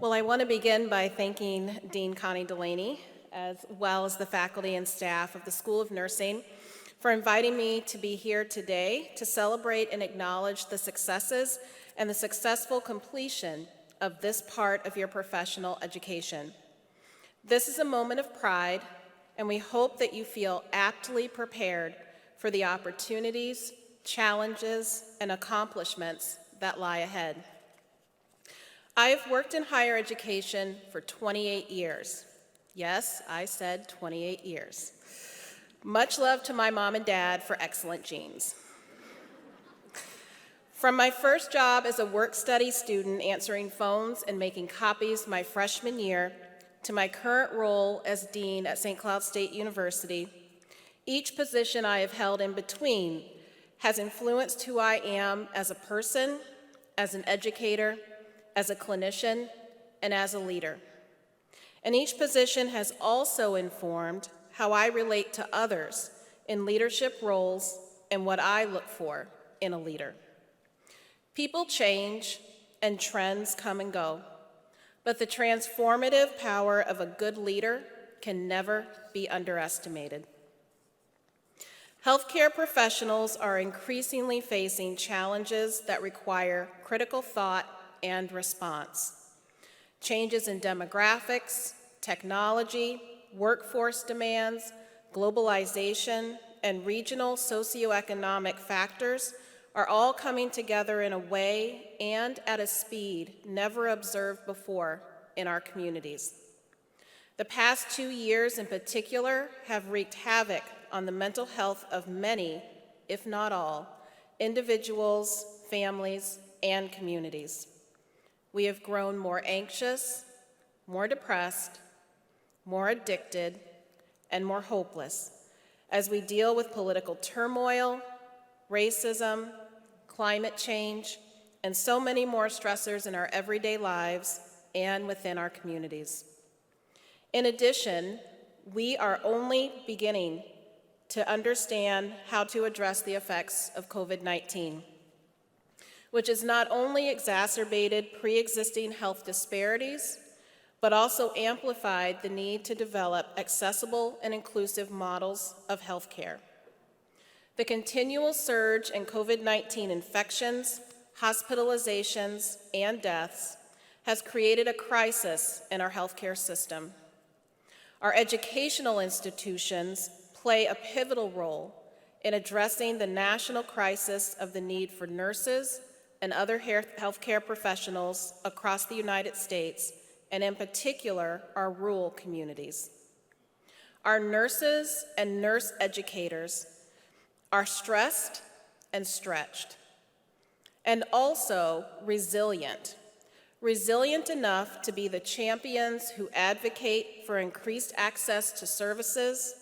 Well, I want to begin by thanking Dean Connie Delaney, as well as the faculty and staff of the School of Nursing, for inviting me to be here today to celebrate and acknowledge the successes and the successful completion of this part of your professional education. This is a moment of pride, and we hope that you feel aptly prepared for the opportunities, challenges, and accomplishments that lie ahead. I have worked in higher education for 28 years. Yes, I said 28 years. Much love to my mom and dad for excellent genes. From my first job as a work-study student answering phones and making copies my freshman year to my current role as dean at St. Cloud State University, each position I have held in between has influenced who I am as a person, as an educator, as a clinician, and as a leader. And each position has also informed how I relate to others in leadership roles and what I look for in a leader. People change and trends come and go, but the transformative power of a good leader can never be underestimated. Healthcare professionals are increasingly facing challenges that require critical thought and response. Changes in demographics, technology, workforce demands, globalization, and regional socioeconomic factors are all coming together in a way and at a speed never observed before in our communities. The past 2 years in particular have wreaked havoc on the mental health of many, if not all, individuals, families, and communities. We have grown more anxious, more depressed, more addicted, and more hopeless as we deal with political turmoil, racism, climate change, and so many more stressors in our everyday lives and within our communities. In addition, we are only beginning to understand how to address the effects of COVID-19, which has not only exacerbated pre-existing health disparities, but also amplified the need to develop accessible and inclusive models of healthcare. The continual surge in COVID-19 infections, hospitalizations, and deaths has created a crisis in our healthcare system. Our educational institutions play a pivotal role in addressing the national crisis of the need for nurses and other healthcare professionals across the United States, and in particular, our rural communities. Our nurses and nurse educators are stressed and stretched, and also resilient enough to be the champions who advocate for increased access to services,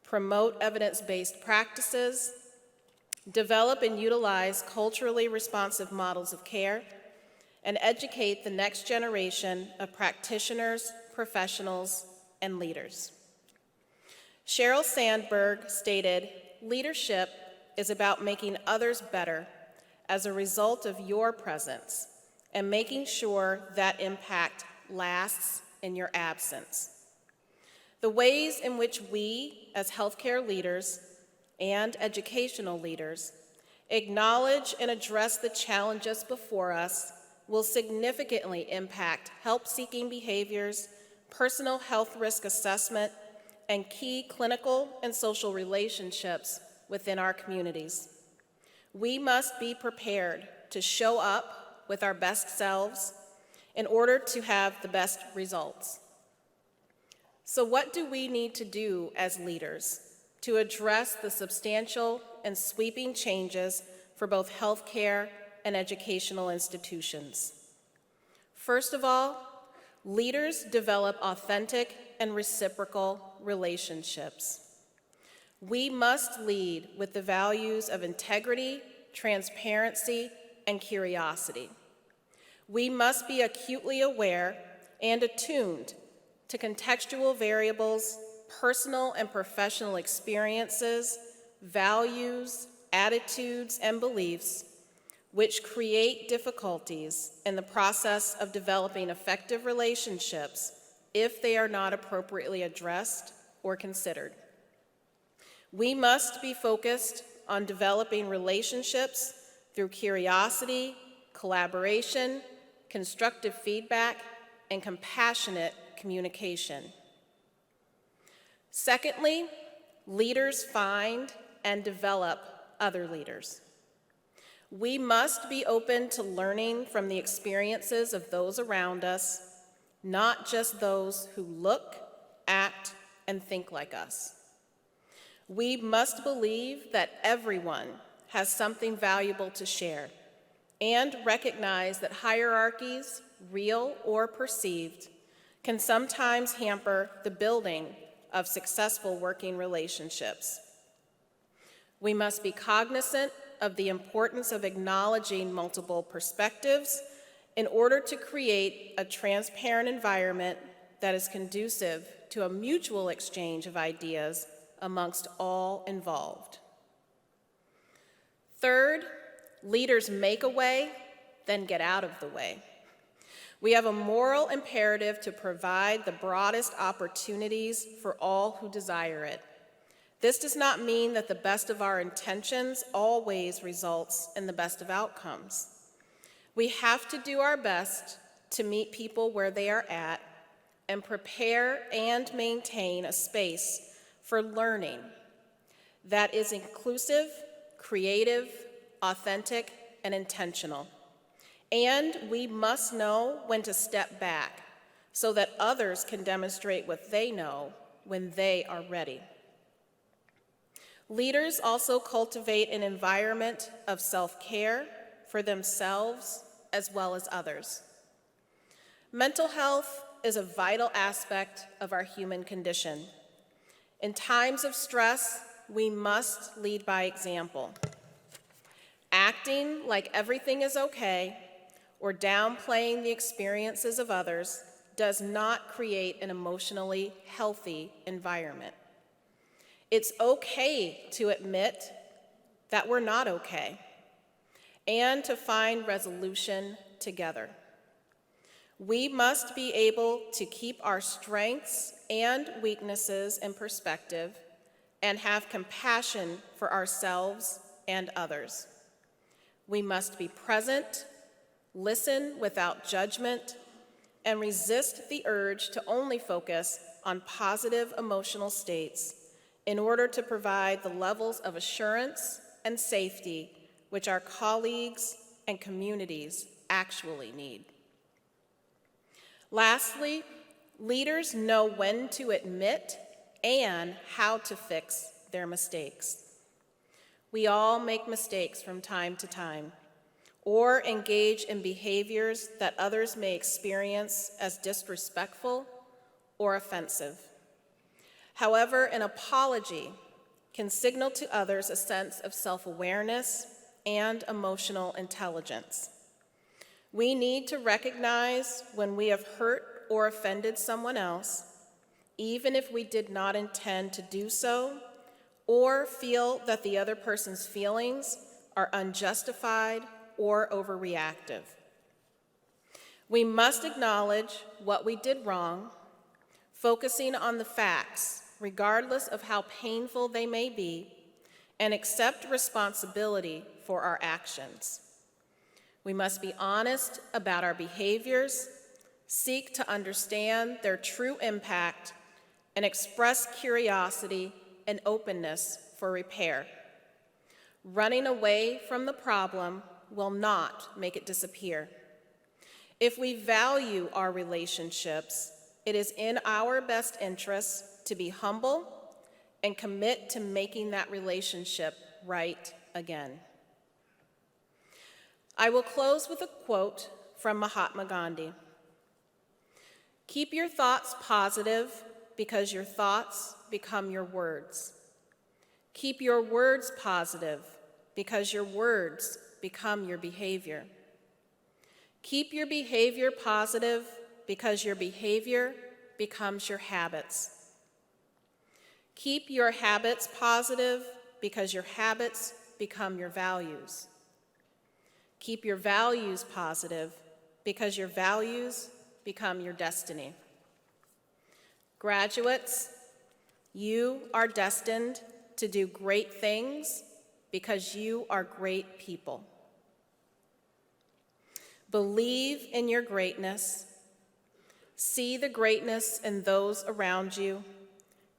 promote evidence-based practices, develop and utilize culturally responsive models of care, and educate the next generation of practitioners, professionals, and leaders. Sheryl Sandberg stated, "Leadership is about making others better as a result of your presence and making sure that impact lasts in your absence." The ways in which we, as healthcare leaders and educational leaders, acknowledge and address the challenges before us will significantly impact help-seeking behaviors, personal health risk assessment, and key clinical and social relationships within our communities. We must be prepared to show up with our best selves in order to have the best results. So what do we need to do as leaders to address the substantial and sweeping changes for both healthcare and educational institutions? First of all, leaders develop authentic and reciprocal relationships. We must lead with the values of integrity, transparency, and curiosity. We must be acutely aware and attuned to contextual variables, personal and professional experiences, values, attitudes, and beliefs, which create difficulties in the process of developing effective relationships if they are not appropriately addressed or considered. We must be focused on developing relationships through curiosity, collaboration, constructive feedback, and compassionate communication. Secondly, leaders find and develop other leaders. We must be open to learning from the experiences of those around us, not just those who look, act, and think like us. We must believe that everyone has something valuable to share and recognize that hierarchies, real or perceived, can sometimes hamper the building of successful working relationships. We must be cognizant of the importance of acknowledging multiple perspectives in order to create a transparent environment that is conducive to a mutual exchange of ideas amongst all involved. Third, leaders make a way, then get out of the way. We have a moral imperative to provide the broadest opportunities for all who desire it. This does not mean that the best of our intentions always results in the best of outcomes. We have to do our best to meet people where they are at and prepare and maintain a space for learning that is inclusive, creative, authentic, and intentional. And we must know when to step back so that others can demonstrate what they know when they are ready. Leaders also cultivate an environment of self-care for themselves as well as others. Mental health is a vital aspect of our human condition. In times of stress, we must lead by example. Acting like everything is okay or downplaying the experiences of others does not create an emotionally healthy environment. It's okay to admit that we're not okay and to find resolution together. We must be able to keep our strengths and weaknesses in perspective and have compassion for ourselves and others. We must be present, listen without judgment, and resist the urge to only focus on positive emotional states in order to provide the levels of assurance and safety which our colleagues and communities actually need. Lastly, leaders know when to admit and how to fix their mistakes. We all make mistakes from time to time, or engage in behaviors that others may experience as disrespectful or offensive. However, an apology can signal to others a sense of self-awareness and emotional intelligence. We need to recognize when we have hurt or offended someone else, even if we did not intend to do so, or feel that the other person's feelings are unjustified or overreactive. We must acknowledge what we did wrong, focusing on the facts, regardless of how painful they may be, and accept responsibility for our actions. We must be honest about our behaviors, seek to understand their true impact, and express curiosity and openness for repair. Running away from the problem will not make it disappear. If we value our relationships, it is in our best interest to be humble and commit to making that relationship right again. I will close with a quote from Mahatma Gandhi. Keep your thoughts positive because your thoughts become your words. Keep your words positive because your words become your behavior. Keep your behavior positive because your behavior becomes your habits. Keep your habits positive because your habits become your values. Keep your values positive because your values become your destiny. Graduates, you are destined to do great things because you are great people. Believe in your greatness, see the greatness in those around you,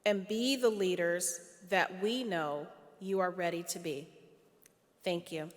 and be the leaders that we know you are ready to be. Thank you.